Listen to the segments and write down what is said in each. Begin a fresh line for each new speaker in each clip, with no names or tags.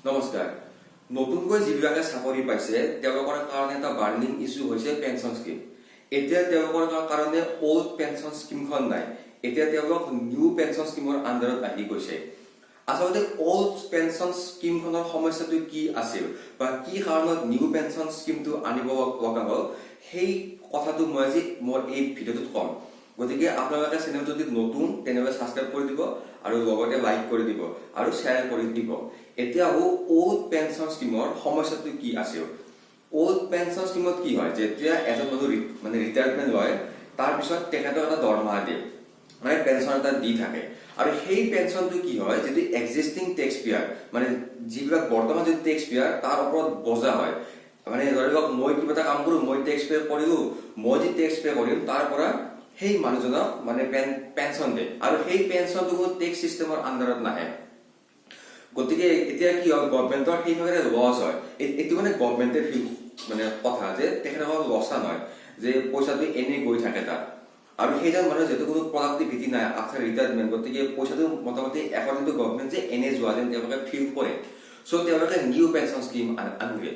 নমস্কাৰ নতুনকৈ যিবিলাকে চাকৰি পাইছে তেওঁলোকৰ কাৰণে এটা বাৰ্নিং ইস্যু হৈছে পেনশন স্কিম এতিয়া তেওঁলোকৰ কাৰণে ওল্ড পেনশন স্কিমখন নাই এতিয়া তেওঁলোক নিউ পেনশন স্কিমৰ আন্ডাৰত আহি গৈছে আসলে ওল্ড পেনশন স্কিমখনৰ সমস্যাটো কি আছিল বা কি কাৰণত নিউ পেনশন স্কিমটো আনিব লগা হ'ল সেই কথাটো মই আজি মোৰ এই ভিডিঅ'টোত কম গতিকে আপোনালোকে চেনেল যদি নতুন তেনেহলে সাবস্ক্ৰাইব কৰি দিব আৰু লগতে লাইক কৰি দিব আৰু শেয়াৰ কৰি দিব এতিয়া ওল্ড পেনশন স্কিমৰ সমস্যাটো কি আছিল ওল্ড পেনশন স্কিমত কি হয় যেতিয়া এজন মানুহ মানে ৰিটায়াৰমেন্ট লয় তাৰ পিছত তেখেতক এটা দৰমহা দিয়ে মানে পেনশন এটা দি থাকে আৰু সেই পেনশনটো কি হয় যদি এক্সিস্টিং টেক্স পেয়াৰ মানে যিবিলাক বৰ্তমান যে টেক্স পেয়াৰ তাৰ ওপৰত বজা হয় মানে ধৰি লওক মই কিবা এটা কাম কৰো মই টেক্স পে কৰিলো মই যে টেক্স পে কৰিম তাৰ পৰা সেই মানুহজনক মানে পেনশন দিয়ে আৰু সেই পেনশনটো টেক্স সিস্টেমৰ আন্ডাৰত নাহে গতিকে এতিয়া কি হয় গভৰ্ণমেণ্টৰ সেইভাগে লছ হয় এইটো মানে গভৰ্ণমেণ্টে মানে কথা যে তেখেতসকল লছা নহয় যে পইচাটো এনে গৈ থাকে তাত আৰু সেইজন মানুহ যেহেতু কোনো প্ৰডাক্টিভিটি নাই আফটাৰ ৰিটায়াৰমেণ্ট গতিকে পইচাটো মোটামুটি একাউণ্ট টু গভৰ্ণমেণ্ট যে এনে যোৱা যেন তেওঁলোকে ফিল কৰে চ' তেওঁলোকে নিউ পেনশন স্কিম আনিলে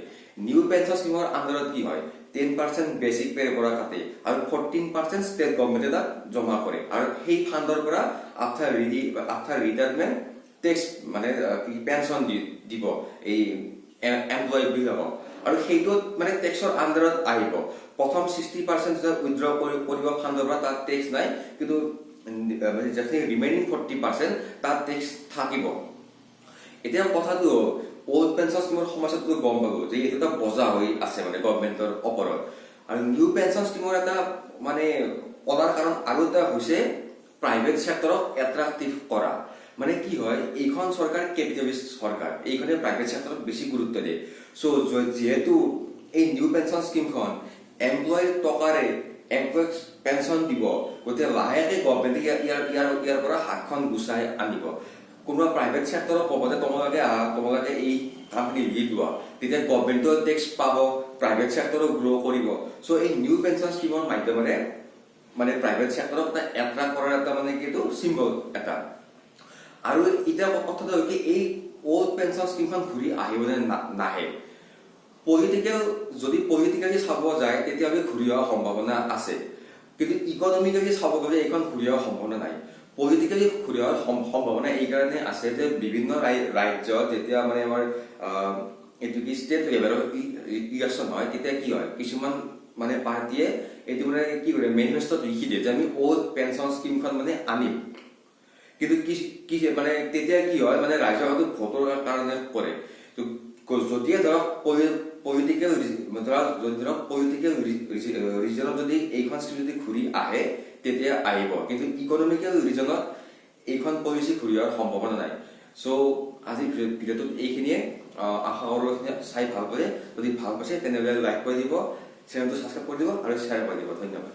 নিউ পেনশন স্কিমৰ আন্ডাৰত কি হয় 10% বেসিক পে পৰা কাটে আৰু 14% ষ্টেট গভৰ্ণমেণ্টে তাত জমা কৰে আৰু সেই ফাণ্ডৰ পৰা আফটাৰ ৰিটায়াৰমেণ্ট টেক্স মানে পেনশন দিব এই এমপ্লয়ী বিলাকক আৰু সেইটো মানে টেক্সৰ আন্ডাৰত আহিব প্ৰথম 60% যে উইথড্ৰ কৰিব ফাণ্ডৰ পৰা তাত টেক্স নাই কিন্তু মানে যেনে ৰিমেইনিং 40% তাত টেক্স থাকিব এতিয়া কথাটো ওল্ড পেনশন স্কিমৰ সমস্যাটো গম পাব যে এইটো এটা বজা হৈ আছে মানে গভৰ্ণমেণ্টৰ ওপৰত আৰু নিউ পেনশন স্কিমৰ এটা মানে পদাৰ কাৰণ আৰু এটা হৈছে প্ৰাইভেট সেক্টৰক এট্ৰাক্টিভ কৰা মানে কি হয় এইখন সরকার ক্যাপিটালিস্ট সরকার এইখানে প্রাইভেট সেক্টরক বেশি গুরুত্ব দিয়ে সো যেহেতু এই নিউ পেনশন স্কিমখন এমপ্লয়ী টকারে এমপ্লয়ী পেনশন দিব গতিকে লাহেকে গভর্নমেন্টে ইয়াৰ পৰা হাতখন গুচাই আনিব কোনোবা প্ৰাইভেট সেক্টৰক ক'ব যে তোমালোকে এই কামখিনি লিড লোৱা তেতিয়া গভৰ্নমেণ্টৰ টেক্স পাব প্ৰাইভেট সেক্টৰক গ্ৰ' কৰিব চ' এই নিউ পেনশন স্কিমৰ মাধ্যমেৰে মানে প্ৰাইভেট সেক্টৰক এটা এট্ৰাক্ট কৰাৰ এটা মানে কি এইটো চিম্বল এটা আৰু এটা কথাটো কি এই ওল্ড পেনশন স্কিমখন ঘূৰি আহিবলৈ নাহে পলিটিক্যালি চাব যায় তেতিয়াহ'লে ঘূৰি অহাৰ সম্ভাৱনা আছে কিন্তু ইকনমিক্যালি চাব গ'লে এইখন ঘূৰি অহাৰ সম্ভাৱনা নাই পলিটিক্যালি ঘূৰি অহাৰ সম্ভাৱনা এই কাৰণে আছে যে বিভিন্ন ৰাজ্যত যেতিয়া মানে আমাৰ এইটো কি ষ্টেট লেভেলৰ ইলেকশ্যন হয় তেতিয়া কি হয় কিছুমান মানে পাৰ্টিয়ে এইটো মানে কি কৰে মেনিফেষ্টত লিখি দিয়ে যে আমি ওল্ড পেনশন স্কিমখন মানে আনিম কিন্তু কি মানে তেতিয়া কি হয় মানে ৰাজ্যসভাটো ভোটৰ কাৰণে কৰে যদি ধৰক পলিটিক্যাল ৰিজনত যদি এইখন স্কিম যদি ঘূৰি আহে তেতিয়া আহিব কিন্তু ইকনমিক্যাল ৰিজনত এইখন পলিচি ঘূৰি অহাৰ সম্ভাৱনা নাই চ' আজি ভিডিঅ'টোত এইখিনিয়ে আশা কৰোঁ চাই ভাল পালে যদি ভাল পাইছে তেনেহ'লে লাইক কৰি দিব চেনেলটো ছাবস্ক্ৰাইব কৰি দিব আৰু শ্বেয়াৰ কৰি দিব ধন্যবাদ